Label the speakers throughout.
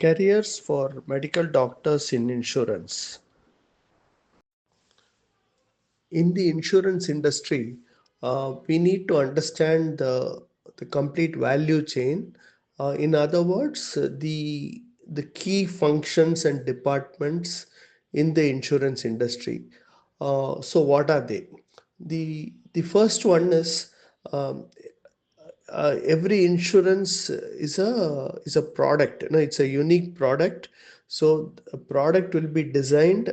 Speaker 1: Careers for medical doctors in insurance. In the insurance industry, we need to understand the complete value chain. In other words, the key functions and departments in the insurance industry. So what are they? The first one is, um, every insurance is a product. It's a unique product. So a product will be designed,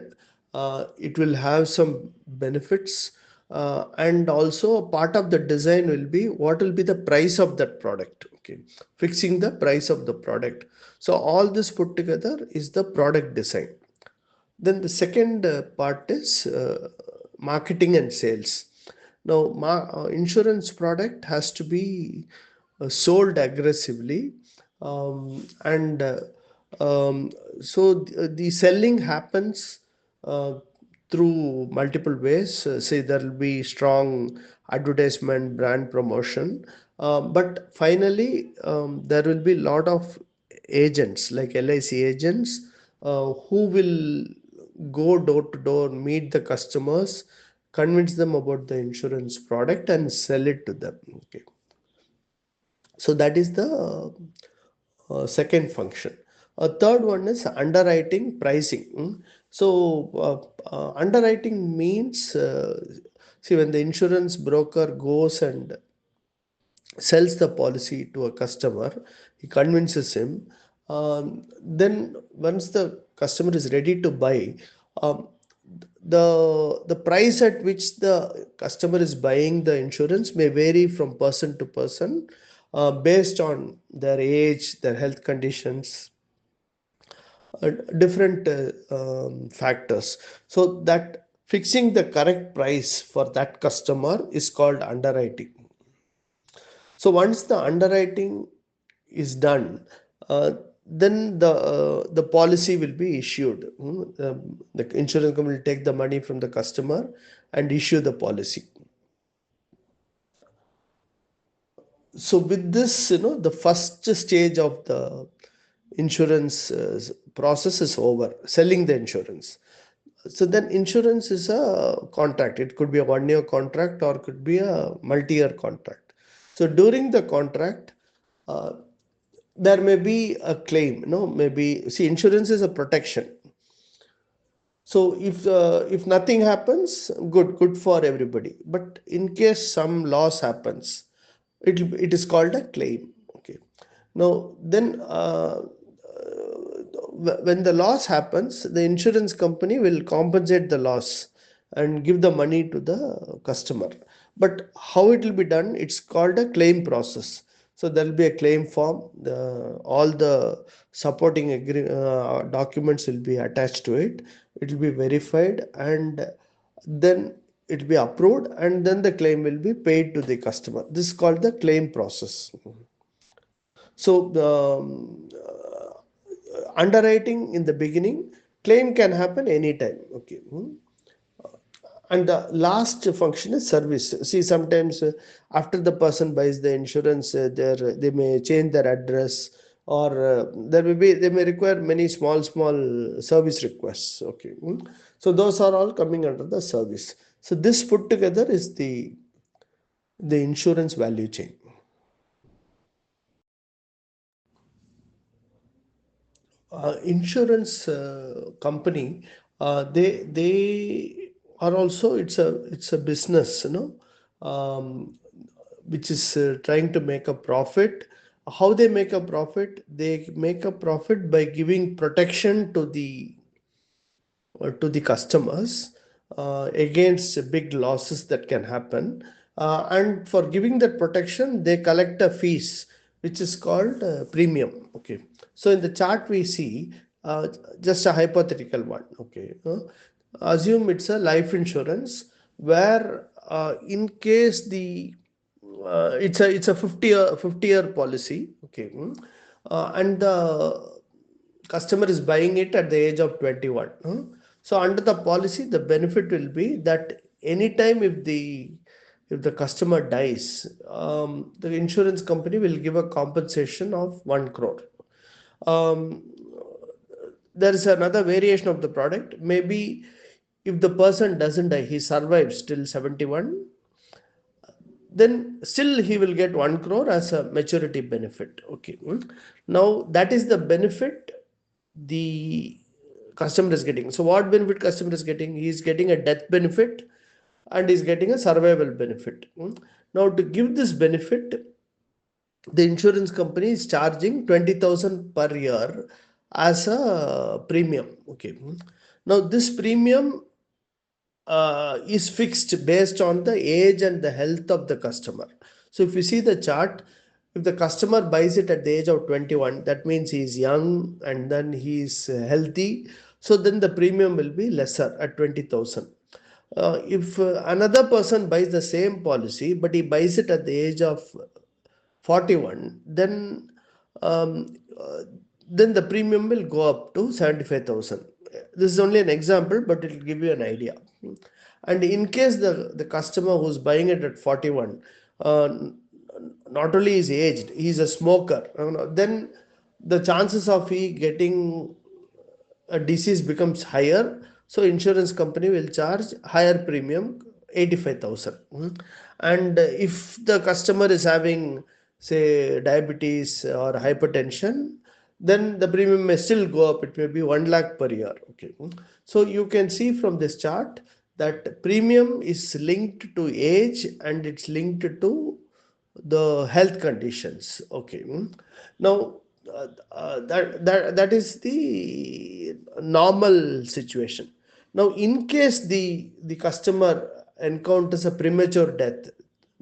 Speaker 1: it will have some benefits, and also a part of the design will be what will be the price of that product. Okay, fixing the price of the product. So all this put together is the product design. Then the second part is marketing and sales. Now, insurance product has to be sold aggressively, and um, so the selling happens uh, through multiple ways. Say there will be strong advertisement, brand promotion, but finally there will be a lot of agents like LIC agents who will go door to door, meet the customers, convince them about the insurance product and sell it to them. Okay, so that is the second function. A third one is underwriting pricing. So underwriting means, see, when the insurance broker goes and sells the policy to a customer, he convinces him. Then once the customer is ready to buy, um, the price at which the customer is buying the insurance may vary from person to person, based on their age, their health conditions, different factors. So that fixing the correct price for that customer is called underwriting. So once the underwriting is done, then the policy will be issued. The insurance company will take the money from the customer and issue the policy. So with this, the first stage of the insurance process is over, selling the insurance. So then insurance is a contract. It could be a 1 year contract or could be a multi-year contract. So during the contract, uh, there may be a claim. Maybe, see, insurance is a protection. So if nothing happens, good for everybody. But in case some loss happens, it is called a claim. Okay. Now then, when the loss happens, the insurance company will compensate the loss and give the money to the customer. But how it will be done? It's called a claim process. So there will be a claim form. All the supporting documents will be attached to it. It will be verified, and then it will be approved, and then the claim will be paid to the customer. This is called the claim process. So underwriting in the beginning, claim can happen anytime. Okay. And the last function is service. See, sometimes after the person buys the insurance, they may change their address, or they may require many small service requests. Okay. So those are all coming under the service. So this put together is the insurance value chain. Insurance company, they are also, it's a business, which is trying to make a profit. How they make a profit? They make a profit by giving protection to the customers against big losses that can happen. And for giving that protection, they collect a fees, which is called premium. Okay. So in the chart we see just a hypothetical one. Okay. Assume it's a life insurance where, in case it's a 50-year policy. Okay. And the customer is buying it at the age of 21. So under the policy, the benefit will be that anytime if the customer dies, the insurance company will give a compensation of 1 crore. Um, there is another variation of the product. Maybe if the person doesn't die, he survives till 71, then still he will get 1 crore as a maturity benefit. Okay. Now that is the benefit the customer is getting. So what benefit customer is getting? He is getting a death benefit and is getting a survival benefit. Now to give this benefit, the insurance company is charging 20,000 per year as a premium. Okay. Now this premium is fixed based on the age and the health of the customer. So if you see the chart, if the customer buys it at the age of 21, that means he is young and then he is healthy. So then the premium will be lesser at 20,000. If another person buys the same policy, but he buys it at the age of 41, then the premium will go up to 75,000. This is only an example, but it will give you an idea. And in case the customer who's buying it at 41, not only is aged, he's a smoker, then the chances of he getting a disease becomes higher, so insurance company will charge higher premium, 85,000. And if the customer is having, say, diabetes or hypertension, then the premium may still go up. It may be 1 lakh per year. Okay. So you can see from this chart that premium is linked to age and it's linked to the health conditions. Okay. Now that is the normal situation. Now in case the customer encounters a premature death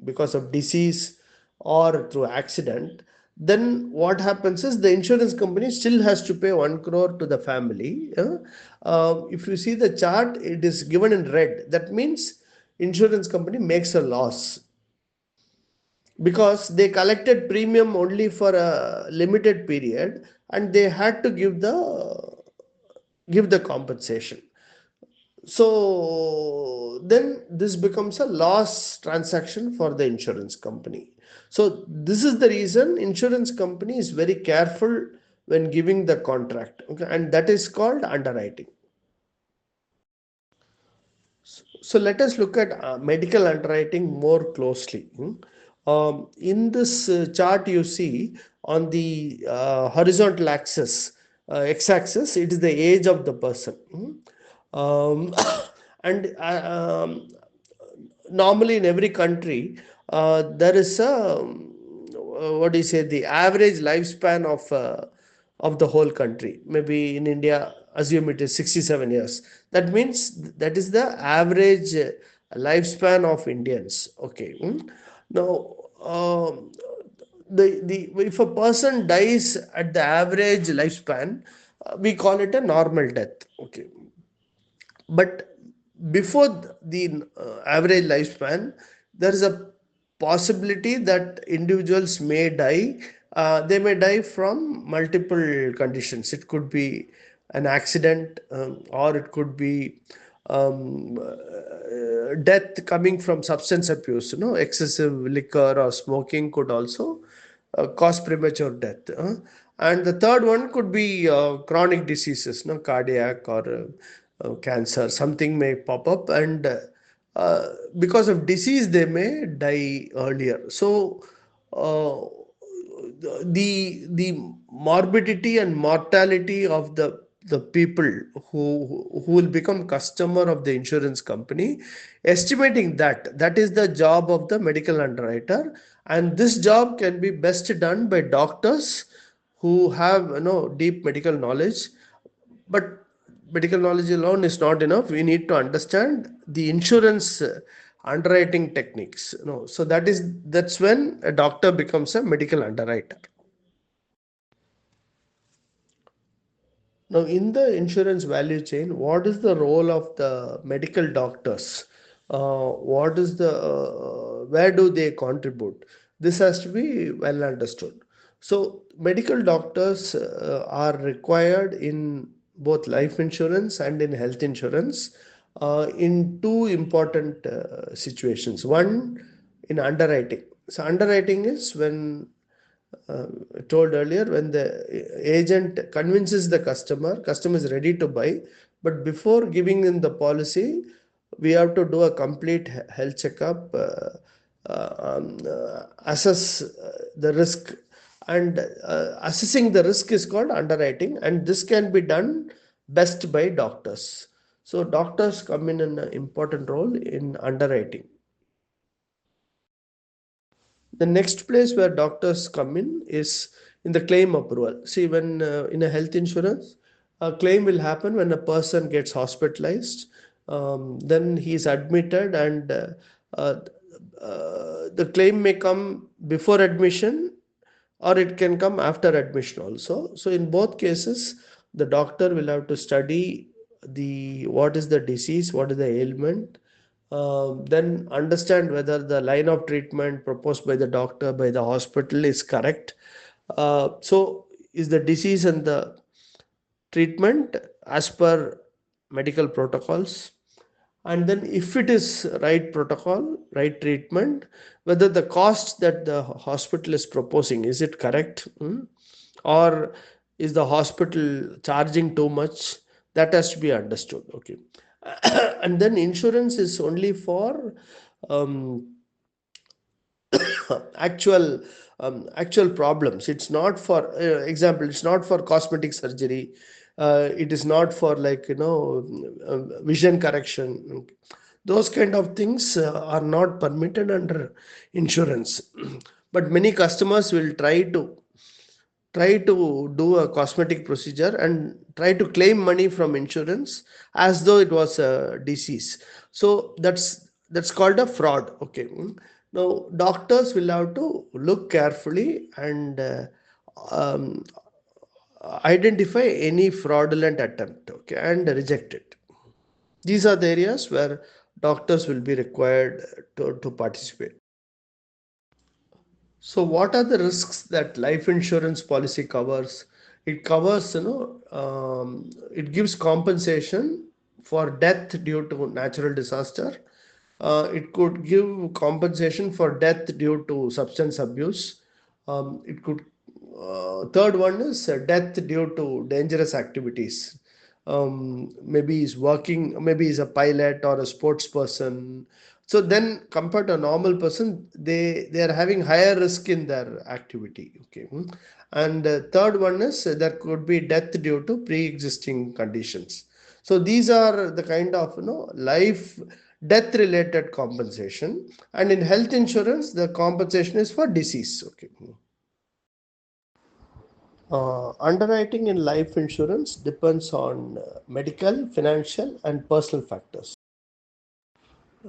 Speaker 1: because of disease or through accident, then what happens is the insurance company still has to pay 1 crore to the family. If you see the chart, it is given in red. That means insurance company makes a loss because they collected premium only for a limited period and they had to give the compensation. So then this becomes a loss transaction for the insurance company. So this is the reason insurance company is very careful when giving the contract. Okay, and that is called underwriting. So let us look at medical underwriting more closely. In this chart, you see on the horizontal axis, x-axis, it is the age of the person. Um, and normally in every country, there is a what do you say, the average lifespan of the whole country. Maybe in India, assume it is 67 years. That means that is the average lifespan of Indians. Okay. Now, the if a person dies at the average lifespan, we call it a normal death. Okay. But before the average lifespan, there is a possibility that individuals may die. They may die from multiple conditions. It could be an accident, or it could be death coming from substance abuse. Excessive liquor or smoking could also cause premature death. And the third one could be chronic diseases, cardiac or cancer. Something may pop up, and because of disease, they may die earlier. So, uh, the morbidity and mortality of the people who will become customer of the insurance company, estimating that is the job of the medical underwriter. And this job can be best done by doctors who have deep medical knowledge. But medical knowledge alone is not enough. We need to understand the insurance underwriting techniques. So that's when a doctor becomes a medical underwriter. Now, in the insurance value chain, what is the role of the medical doctors? What is where do they contribute? This has to be well understood. So, medical doctors are required in both life insurance and in health insurance in two important situations. One, in underwriting. So, underwriting is when uh, told earlier, when the agent convinces the customer is ready to buy, but before giving in the policy, we have to do a complete health checkup, assess the risk, and assessing the risk is called underwriting, and this can be done best by doctors. So doctors come in an important role in underwriting. The next place where doctors come in is in the claim approval. See, when in a health insurance, a claim will happen when a person gets hospitalized, then he is admitted, and uh, the claim may come before admission, or it can come after admission also. So in both cases, the doctor will have to study the what is the disease, what is the ailment, then understand whether the line of treatment proposed by the doctor, by the hospital, is correct. So is the disease and the treatment as per medical protocols? And then if it is right protocol, right treatment, whether the cost that the hospital is proposing, is it correct? Or is the hospital charging too much? That has to be understood. Okay. And then insurance is only for um, actual actual problems. It's not for example, it's not for cosmetic surgery. It is not for, like, vision correction. Those kind of things are not permitted under insurance. But many customers will try to do a cosmetic procedure and try to claim money from insurance as though it was a disease. So that's called a fraud. Okay. Now doctors will have to look carefully and um, identify any fraudulent attempt, okay, and reject it. These are the areas where doctors will be required to participate. So, what are the risks that life insurance policy covers? It covers, it gives compensation for death due to natural disaster. It could give compensation for death due to substance abuse. It could. Third one is death due to dangerous activities. Maybe he's working, maybe he's a pilot or a sports person. So then, compared to a normal person, they are having higher risk in their activity. Okay. And third one is there could be death due to pre-existing conditions. So these are the kind of life death related compensation. And in health insurance, the compensation is for disease. Okay. Underwriting in life insurance depends on medical, financial, and personal factors.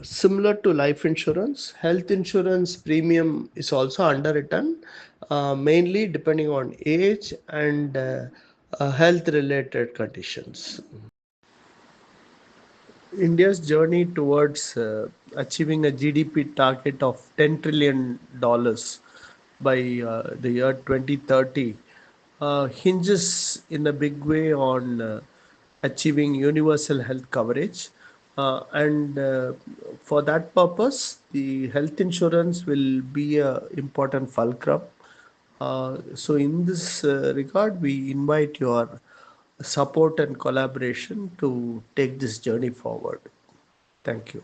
Speaker 1: Similar to life insurance, health insurance premium is also underwritten, mainly depending on age and health related conditions. India's journey towards achieving a GDP target of $10 trillion by the year 2030 hinges in a big way on achieving universal health coverage. And for that purpose, the health insurance will be an important fulcrum. So, in this regard, we invite your support and collaboration to take this journey forward. Thank you.